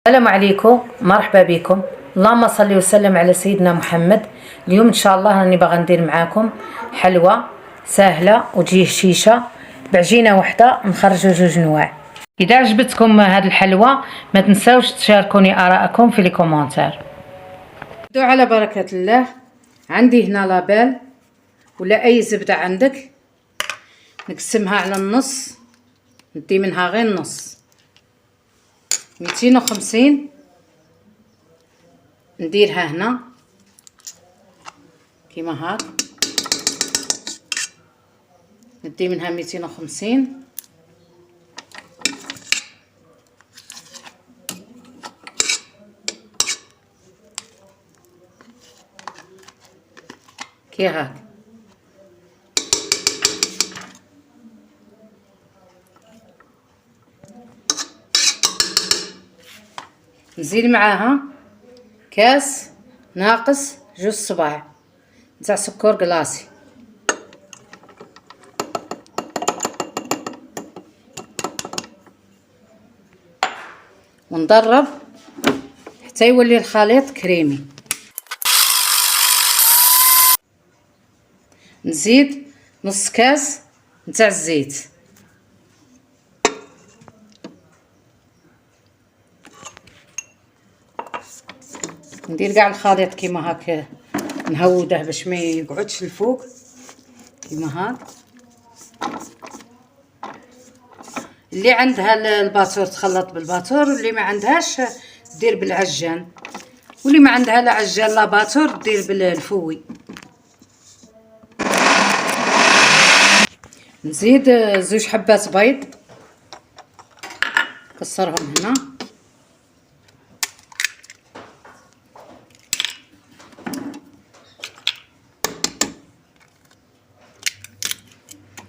السلام عليكم، مرحبا بكم. اللهم صل وسلم على سيدنا محمد. اليوم ان شاء الله راني باغا ندير معاكم حلوى سهله وتجي هشيشه بعجينه واحده نخرجوا جوج نواع. اذا عجبتكم هاد الحلوى ما تنساوش تشاركوني ارائكم في لي كومونتير. نبداو على بركه الله. عندي هنا لابال ولا اي زبده عندك، نقسمها على النص، ندي منها غير النص. 250 نديرها هنا كيما هاك، ندي منها 250. كي هاك نزيد معاها كاس ناقص 2 صباع تاع سكر كلاصي، ونضرب حتى يولي الخليط كريمي. نزيد نص كاس نتاع الزيت، ندير كاع الخليط كيما هاك، نهوده باش ما يقعدش الفوق كيما هاك. اللي عندها الباتور تخلط بالباتور، واللي ما عندهاش دير بالعجان، واللي ما عندها لا عجان لا باتور دير بالفوي. نزيد 2 حبات بيض كسرهم هنا،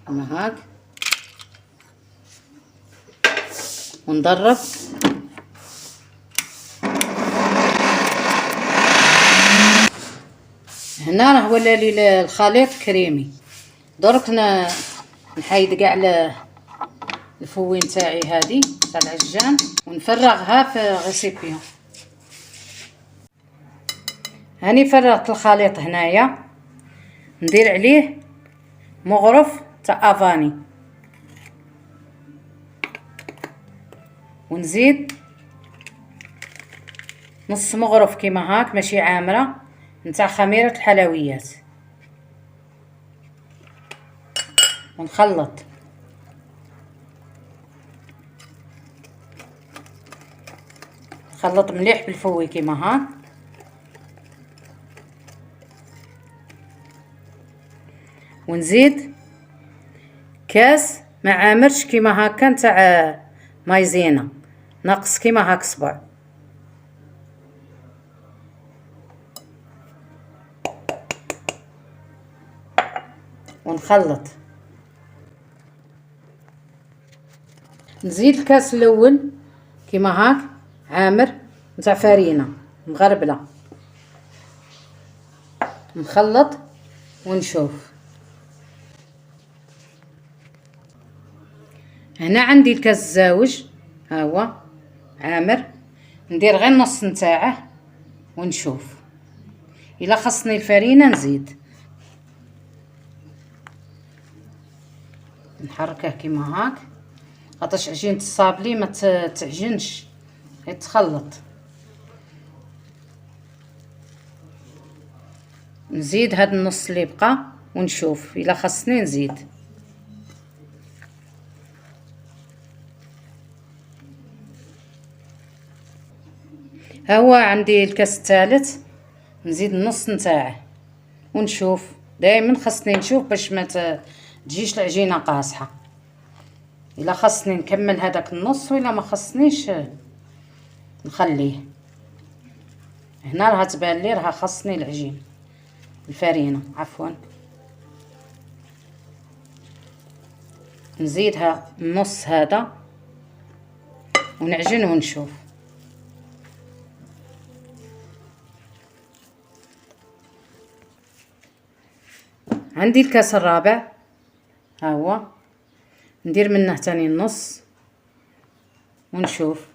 كيما هاك، ونضرب. هنا راه ولا لي الخليط كريمي. درك نحيد كاع الفوي نتاعي هذه تاع العجان ونفرغها في غيسيبيون. هاني فرغت الخليط هنايا، ندير عليه مغرف تاع افاني، ونزيد نص مغرف كيما هاك ماشي عامره نتاع خميره الحلويات، ونخلط. خلط مليح بالفوي كيما هاك، ونزيد كاس ما عامرش كيما هكا نتاع مايزينا ناقص كيما هاك صبع، ونخلط. نزيد الكاس الاول كيما هاك عامر نتاع فرينه مغربله، نخلط ونشوف. هنا عندي الكاس الزاوج ها هو عامر، ندير غير النص نتاعه ونشوف. الا خصني الفرينه نزيد، نحركه كيما هاك خاطرش عجينه الصابلي ما تعجنش، غير تخلط. نزيد هاد النص اللي بقى ونشوف الا خصني نزيد. ها هو عندي الكاس الثالث، نزيد النص نتاعه ونشوف. دائما خصني نشوف باش ما تجيش العجينه قاصحه. الا خصني نكمل هذاك النص، وإلا ما خصنيش نخليه. هنا راه تبان لي راه خصني العجين الفرينه عفوا. نزيدها النص هذا ونعجن ونشوف. عندي الكاس الرابع ها هو، ندير منه تاني النص ونشوف.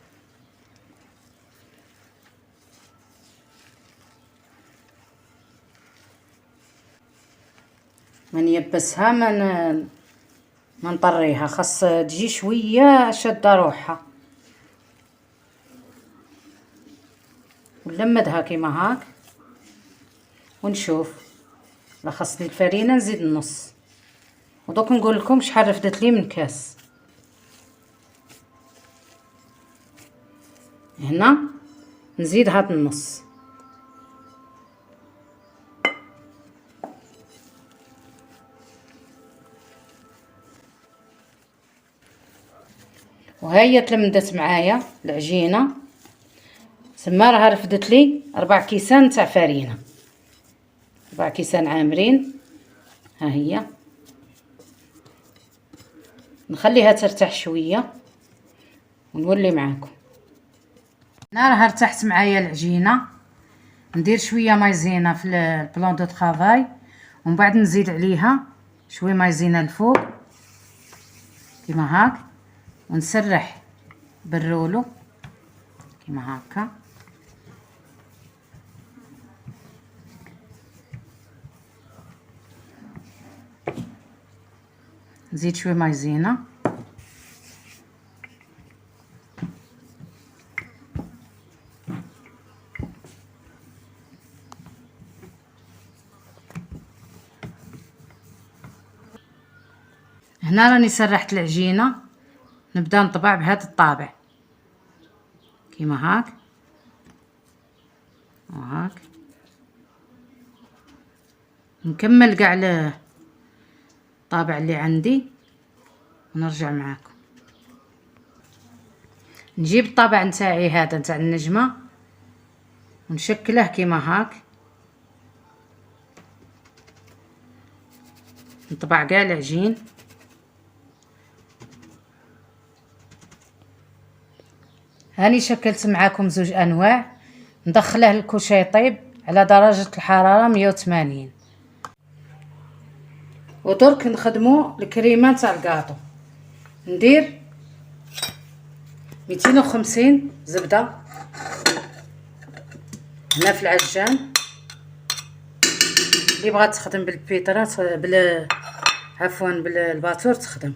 ما نيبسها، ما نطريها، خاص تجي شويه شاده روحها. ونلمدها كيما هاك ونشوف. لا خاصني الفرينه نزيد النص. ودوك نقول لكم شحال رفدت لي من كاس. هنا نزيد هاد النص. وهي تلمدت معايا العجينه، تما راها رفدت لي 4 كيسان تاع فرينه، 4 كيسان عامرين. ها هي نخليها ترتاح شويه ونولي معاكم. هنا راها ارتاحت معايا العجينه. ندير شويه مايزينا في البلون دو طرافاي، ومن بعد نزيد عليها شويه مايزينا الفوق كيما هاك، ونسرح بالرولو كيما هكا. نزيد شويه مايزينا. هنا راني سرحت العجينه، نبدا نطبع بهذا الطابع كيما هاك وهاك. نكمل كاع الطابع اللي عندي ونرجع معاكم. نجيب الطابع نتاعي هذا نتاع النجمه ونشكله كيما هاك، نطبع كاع العجين. هاني شكلت معاكم زوج انواع. ندخله للكوشه يطيب على درجه الحراره 180. ودرك نخدمو الكريمه تاع الكاطو. ندير 250 زبده هنا في العجان. اللي بغات تخدم بالبيترا عفوا بالباتور تخدم.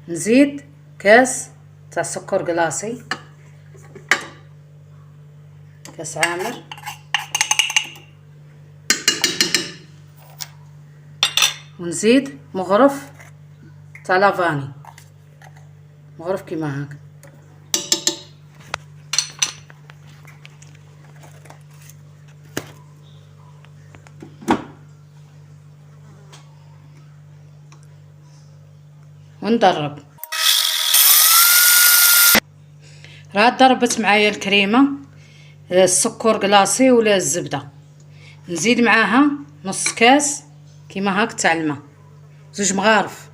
نزيد كاس تاع سكر كلاصي، كاس عامر. ونزيد مغرف تاع لافاني، مغرف كيما هاك. وندرب. راه ضربت معايا الكريمه، السكر كلاصي ولا الزبده. نزيد معاها نص كاس كيما هاك تاع الماء، 2 مغارف.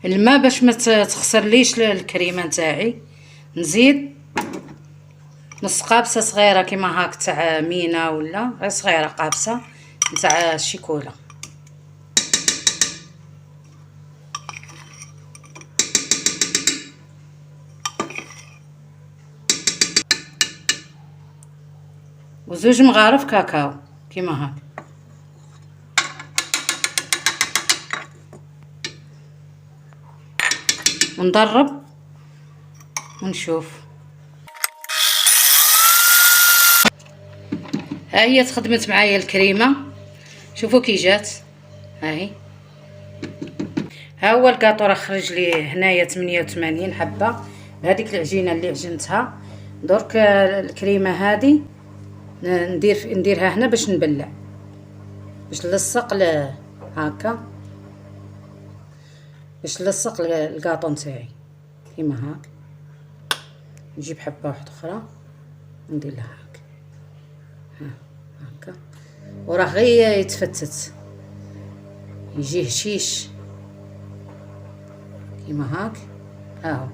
الماء باش ما تخسرليش الكريمه نتاعي. نزيد نص قابسه صغيره كيما هاك تاع مينا، ولا غير صغيره قابسه نتاع الشيكولا. و2 مغارف كاكاو كيما هاك. ونضرب ونشوف. ها هي تخدمت معايا الكريمه، شوفوا كي جات. ها هي، ها هو الكاطو راه خرج لي هنايا 88 حبه بهذيك العجينه اللي عجنتها. درك الكريمه هذه نديرها هنا باش نبلع، باش نلصق هكا، باش نلصق الكاطو نتاعي كيما هاك. نجيب حبه واحده اخرى وندير لها هاك. ها هكا، وراه غير يتفتت يجي هشيش كيما هاك. هاهو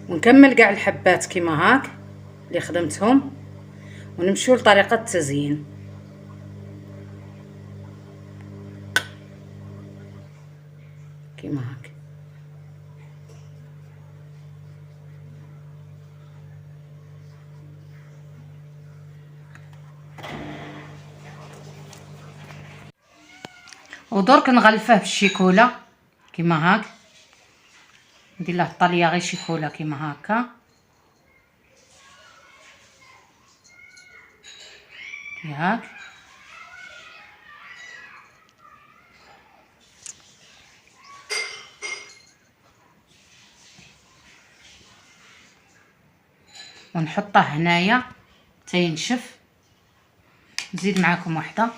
ونكمل كاع الحبات كيما هاك اللي خدمتهم، ونمشيو لطريقه التزيين كيما هاك. ودرك نغلفه بالشيكولا كيما هاك، ندير له طاليه غير شيكولا كيما هكا كي هاك. ونحطه هنايا حتى ينشف. نزيد معاكم وحده.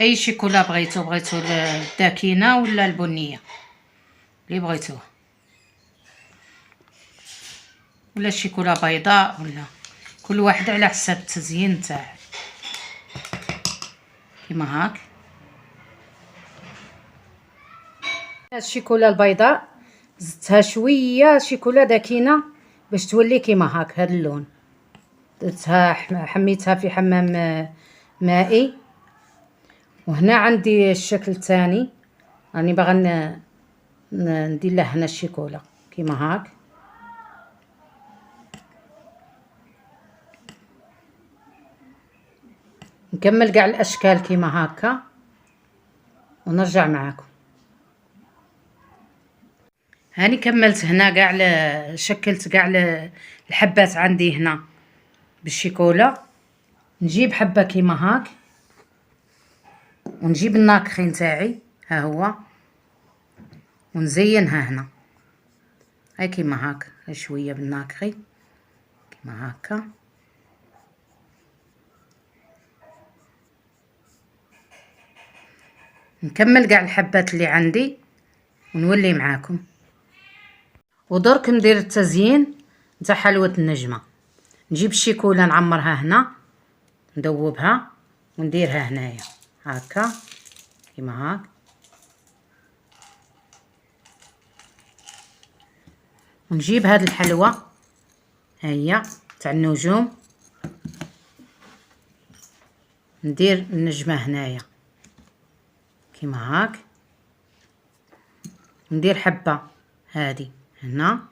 اي شيكولا بغيتو الداكنه ولا البنيه اللي بغيتوه، ولا شيكولا بيضاء، ولا كل واحد على حساب التزيين تاعه كيما هاك. الشيكولا البيضاء زدتها شويه شيكولا داكنه باش تولي كيما هاك هذا اللون. درتها حميتها في حمام مائي. وهنا عندي الشكل الثاني راني باغا ندير له هنا الشيكولا كيما هاك. نكمل كاع الاشكال كيما هكا ونرجع معاكم. هاني كملت هنا كاع شكلت كاع الحبات عندي هنا بالشيكولا. نجيب حبه كيما هاك ونجيب الناكخي نتاعي ها هو ونزينها هنا هاي كيما هاك شويه بالناكخي كيما هكا. نكمل كاع الحبات اللي عندي ونولي معاكم. ودرك ندير التزيين نتاع حلوه النجمه. نجيب الشيكولا نعمرها هنا ندوبها ونديرها هنايا هكا كيما هاك. ونجيب هاد الحلوه هيا تاع النجوم ندير النجمه هنايا كيما هاك. ندير حبه هادي هنا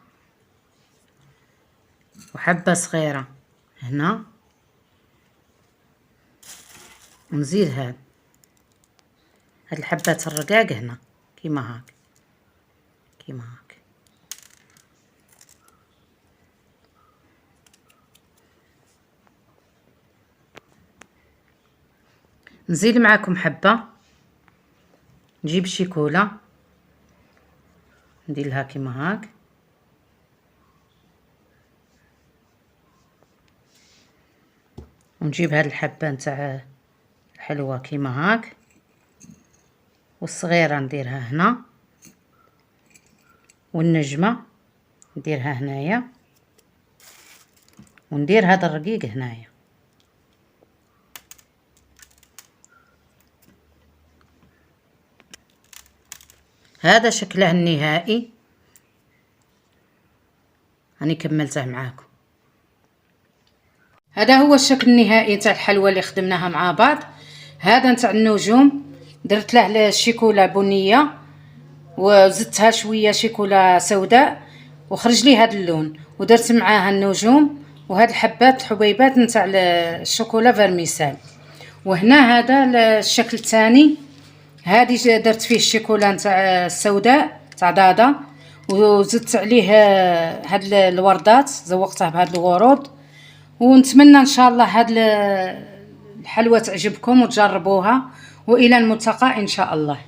وحبه صغيره هنا ونزيد هاد الحبات الرقاق هنا كيما هاك كيما هاك. نزيد معاكم حبه. نجيب الشيكولا ندير لها كيما هاك ونجيب هاد الحبه نتاع الحلوه كيما هاك والصغيره نديرها هنا والنجمه نديرها هنايا وندير هذا الرقيق هنايا. هذا شكله النهائي راني كملته معاكم. هذا هو الشكل النهائي تاع الحلوى اللي خدمناها مع بعض. هذا نتاع النجوم درت له الشيكولا بنيه وزدتها شويه شيكولا سوداء وخرج لي هذا اللون، ودرت معاها النجوم وهاد الحبات الحبيبات نتاع الشوكولا فيرميسال. وهنا هذا الشكل الثاني هذه درت فيه الشيكولا نتاع السوداء تاع دادا وزدت عليه هاد الوردات زوقته بهاد الورود. ونتمنى ان شاء الله هاد الحلوى تعجبكم وتجربوها، والى الملتقى ان شاء الله.